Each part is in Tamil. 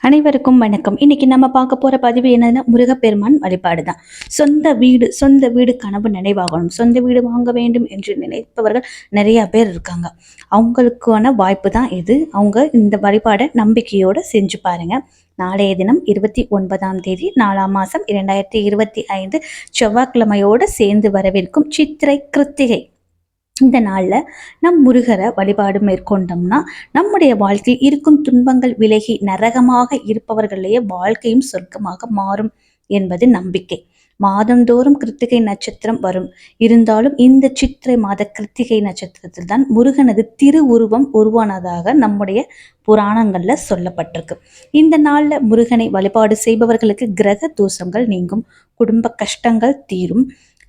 அனைவருக்கும் வணக்கம். இன்னைக்கு நம்ம பார்க்க போற பதிவு என்னன்னா, முருகப்பெருமான் வழிபாடு தான். சொந்த வீடு கனவு நினைவாகணும். சொந்த வீடு வாங்க வேண்டும் என்று நினைப்பவர்கள் நிறைய பேர் இருக்காங்க. அவங்களுக்கான வாய்ப்பு தான் இது. அவங்க இந்த வழிபாடை நம்பிக்கையோட செஞ்சு பாருங்க. நாளைய தினம் 29ஆம் தேதி 4ஆம் மாதம் 2025 செவ்வாய்க்கிழமையோடு சேர்ந்து வரவிருக்கும் சித்திரை கிருத்திகை. இந்த நாளில் நம் முருகரை வழிபாடு மேற்கொண்டோம்னா நம்முடைய வாழ்க்கையில் இருக்கும் துன்பங்கள் விலகி நரகமாக இருப்பவர்களையே வாழ்க்கையும் சொர்க்கமாக மாறும் என்பது நம்பிக்கை. மாதந்தோறும் கிருத்திகை நட்சத்திரம் வரும். இருந்தாலும் இந்த சித்திரை மாத கிருத்திகை நட்சத்திரத்தில் தான் முருகனது திருவுருவம் உருவானதாக நம்முடைய புராணங்கள்ல சொல்லப்பட்டிருக்கு. இந்த நாள்ல முருகனை வழிபாடு செய்பவர்களுக்கு கிரக தோஷங்கள் நீங்கும், குடும்ப கஷ்டங்கள் தீரும்.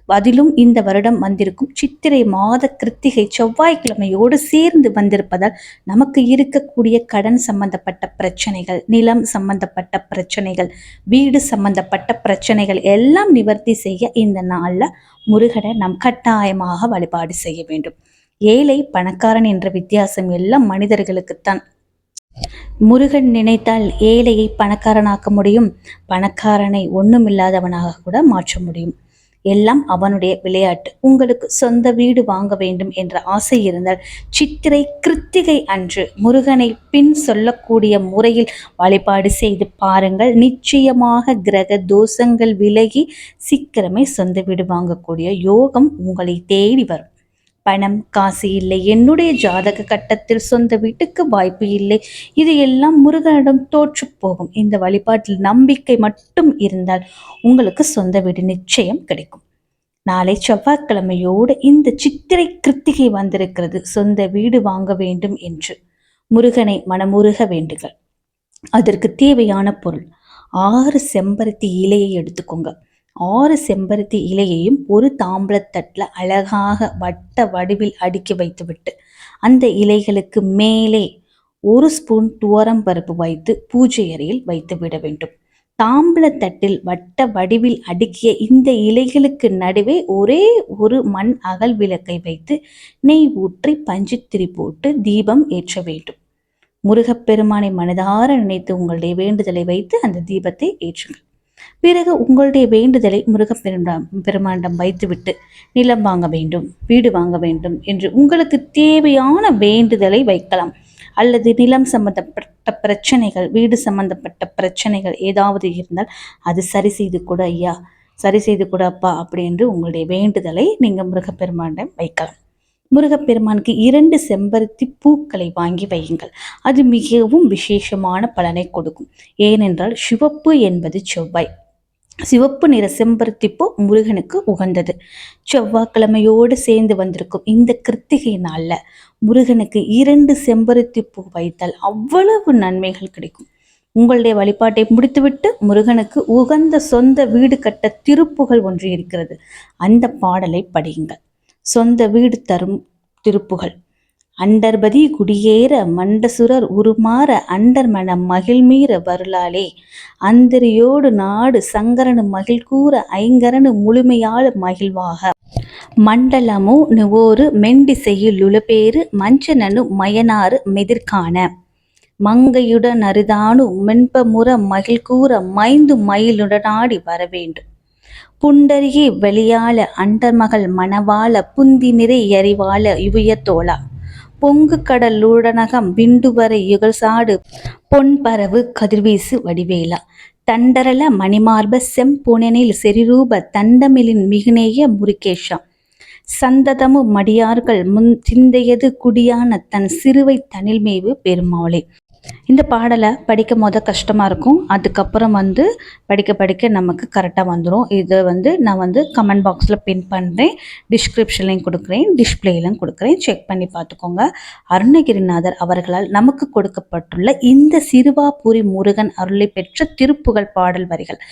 அதிலும் இந்த வருடம் வந்திருக்கும் சித்திரை மாத கிருத்திகை செவ்வாய்க்கிழமையோடு சேர்ந்து வந்திருப்பதால் நமக்கு இருக்கக்கூடிய கடன் சம்பந்தப்பட்ட பிரச்சனைகள், நிலம் சம்பந்தப்பட்ட பிரச்சனைகள், வீடு சம்பந்தப்பட்ட பிரச்சனைகள் எல்லாம் நிவர்த்தி செய்ய இந்த நாள்ல முருகனை நாம் கட்டாயமாக வழிபாடு செய்ய வேண்டும். ஏழை பணக்காரன் என்ற வித்தியாசம் எல்லாம் மனிதர்களுக்குத்தான். முருகன் நினைத்தால் ஏழையை பணக்காரனாக்க முடியும், பணக்காரனை ஒண்ணுமில்லாதவனாக கூட மாற்ற முடியும். எல்லாம் அவனுடைய விளையாட்டு. உங்களுக்கு சொந்த வீடு வாங்க வேண்டும் என்ற ஆசை இருந்தால் சித்திரை கிருத்திகை அன்று முருகனை பின் சொல்லக்கூடிய முறையில் வழிபாடு செய்து பாருங்கள். நிச்சயமாக கிரக தோஷங்கள் விலகி சீக்கிரமே சொந்த வீடு வாங்கக்கூடிய யோகம் உங்களை தேடி வரும். பணம் காசு இல்லை, என்னுடைய ஜாதக கட்டத்தில் சொந்த வீட்டுக்கு வாய்ப்பு இல்லை, இது எல்லாம் முருகனிடம் தோற்று போகும். இந்த வழிபாட்டில் நம்பிக்கை மட்டும் இருந்தால் உங்களுக்கு சொந்த வீடு நிச்சயம் கிடைக்கும். நாளை செவ்வாய்க்கிழமையோடு இந்த சித்திரை கிருத்திகை வந்திருக்கிறது. சொந்த வீடு வாங்க வேண்டும் என்று முருகனை மனமுருக வேண்டுங்கள். அதற்கு தேவையான பொருள் 6 செம்பருத்தி இலையை எடுத்துக்கோங்க. 6 செம்பருத்தி இலையையும் ஒரு தாம்பலத்தட்டில் அழகாக வட்ட வடிவில் அடுக்கி வைத்துவிட்டு அந்த இலைகளுக்கு மேலே 1 ஸ்பூன் துவரம் பருப்பு வைத்து பூஜை அறையில் வைத்து விட வேண்டும். தாம்பலத்தட்டில் வட்ட வடிவில் அடுக்கிய இந்த இலைகளுக்கு நடுவே ஒரே ஒரு மண் அகல் விளக்கை வைத்து நெய் ஊற்றி பஞ்சுத்திரி போட்டு தீபம் ஏற்ற வேண்டும். முருகப்பெருமானை மனதார நினைத்து உங்களுடைய வேண்டுதலை வைத்து அந்த தீபத்தை ஏற்றுங்கள். பிறகு உங்களுடைய வேண்டுதலை பெருமானிடம் வைத்துவிட்டு நிலம் வாங்க வேண்டும், வீடு வாங்க வேண்டும் என்று உங்களுக்கு தேவையான வேண்டுதலை வைக்கலாம். அல்லது நிலம் சம்பந்தப்பட்ட பிரச்சனைகள், வீடு சம்பந்தப்பட்ட பிரச்சனைகள் ஏதாவது இருந்தால் அது சரி செய்து கூட ஐயா, சரி செய்து கூட அப்பா அப்படி என்று உங்களுடைய வேண்டுதலை நீங்கள் முருகப்பெருமானிடம் வைக்கலாம். முருகப்பெருமானுக்கு 2 செம்பருத்தி பூக்களை வாங்கி வையுங்கள். அது மிகவும் விசேஷமான பலனை கொடுக்கும். ஏனென்றால் சிவப்பு என்பது செவ்வாய். சிவப்பு நிற செம்பருத்தி பூ முருகனுக்கு உகந்தது. செவ்வாய்க்கிழமையோடு சேர்ந்து வந்திருக்கும் இந்த கிருத்திகை நாள்ல முருகனுக்கு 2 செம்பருத்தி பூ வைத்தால் அவ்வளவு நன்மைகள் கிடைக்கும். உங்களுடைய வழிபாட்டை முடித்துவிட்டு முருகனுக்கு உகந்த சொந்த வீடு கட்ட திருப்புகழ் ஒன்று இருக்கிறது. அந்த பாடலை படியுங்கள். சொந்த வீடு தரும் திருப்புகழ். அண்டர்பதி குடியேற மண்டசுரர் உருமாற அண்டர் மனம் மகிழ்மீற வருளாலே அந்தரியோடு நாடு சங்கரனு மகிழ் கூற ஐங்கரனு முழுமையால் மகிழ்வாக மண்டலமோ நுவோரு மெண்டிசையில் உளப்பேறு மஞ்சனனு மயனாறு மெதிர்காண மங்கையுட நறுதானு மென்பமுற மகிழ் கூற மைந்து மயிலுடனாடி வரவேண்டும். புண்டரிகே வெளியால அண்டர்மகள் மணவாள புந்தி நிறை எறிவாள யுவியத்தோளா பொங்கு கடலுடனகம் விண்டுவரை யுகழ்சாடு பொன்பரவு கதிர்வீசு வடிவேலா தண்டரல மணிமார்ப செம்பொனனில் செரிரூப தண்டமிலின் மிகுநேய முருகேஷா சந்ததமு மடியார்கள் சிந்தையது குடியான தன் சிறுவை தனில்மேவு பெருமாளே. இந்த பாடலை படிக்க கஷ்டமாக இருக்கும். அதுக்கப்புறம் படிக்க நமக்கு கரெக்டாக வந்துடும். இதை நான் கமெண்ட் பாக்ஸில் பின் பண்ணுறேன், டிஸ்கிரிப்ஷன்லையும் கொடுக்குறேன், டிஸ்பிளேலையும் கொடுக்குறேன். செக் பண்ணி பார்த்துக்கோங்க. அருணகிரிநாதர் அவர்களால் நமக்கு கொடுக்கப்பட்டுள்ள இந்த சிறுவாபுரி முருகன் அருளை பெற்ற திருப்புகழ் பாடல் வரிகள்.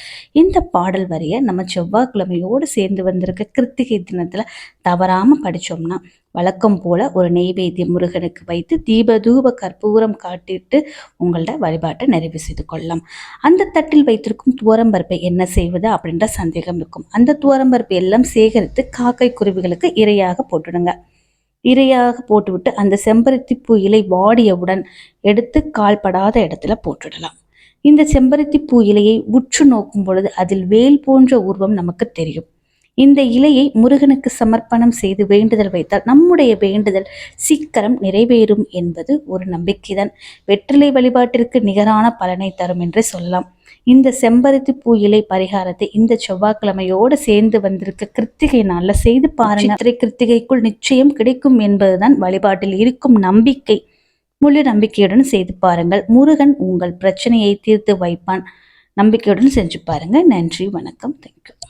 இந்த பாடல் வரியை நம்ம செவ்வாய்க்கிழமையோடு சேர்ந்து வந்திருக்க கிருத்திகை தினத்தில் தவறாமல் படித்தோம்னா வழக்கம் போல ஒரு நெய்வேத்தியம் முருகனுக்கு வைத்து தீபதூப கற்பூரம் காட்டிட்டு உங்களோட வழிபாட்டை நிறைவு செய்து கொள்ளலாம். அந்த தட்டில் வைத்திருக்கும் துவரம்பருப்பை என்ன செய்வது அப்படின்ற சந்தேகம் இருக்கும். அந்த துவரம்பருப்பை எல்லாம் சேகரித்து காக்கை குருவிகளுக்கு இரையாக போட்டுடுங்க. இரையாக போட்டுவிட்டு அந்த செம்பருத்தி பூ இலை வாடியவுடன் எடுத்து கால்படாத இடத்துல போட்டுடலாம். இந்த செம்பருத்தி பூ இலையை உற்று நோக்கும் பொழுது அதில் வேல் போன்ற உருவம் நமக்கு தெரியும். இந்த இலையை முருகனுக்கு சமர்ப்பணம் செய்து வேண்டுதல் வைத்தால் நம்முடைய வேண்டுதல் சீக்கிரம் நிறைவேறும் என்பது ஒரு நம்பிக்கைதான். வெற்றிலை வழிபாட்டிற்கு நிகரான பலனை தரும் என்று சொல்லலாம். இந்த செம்பருத்தி பூ இலை பரிகாரத்தை இந்த செவ்வாய்க்கிழமையோடு சேர்ந்து வந்திருக்க கிருத்திகை நாள்ல செய்து பாருங்க. சித்திரை கிருத்திகைக்குள் நிச்சயம் கிடைக்கும் என்பதுதான் வழிபாட்டில் இருக்கும் நம்பிக்கை. முழு நம்பிக்கையுடன் செய்து பாருங்கள். முருகன் உங்கள் பிரச்சனையை தீர்த்து வைப்பான். நம்பிக்கையுடன் செஞ்சு பாருங்க. நன்றி, வணக்கம், தேங்க்யூ.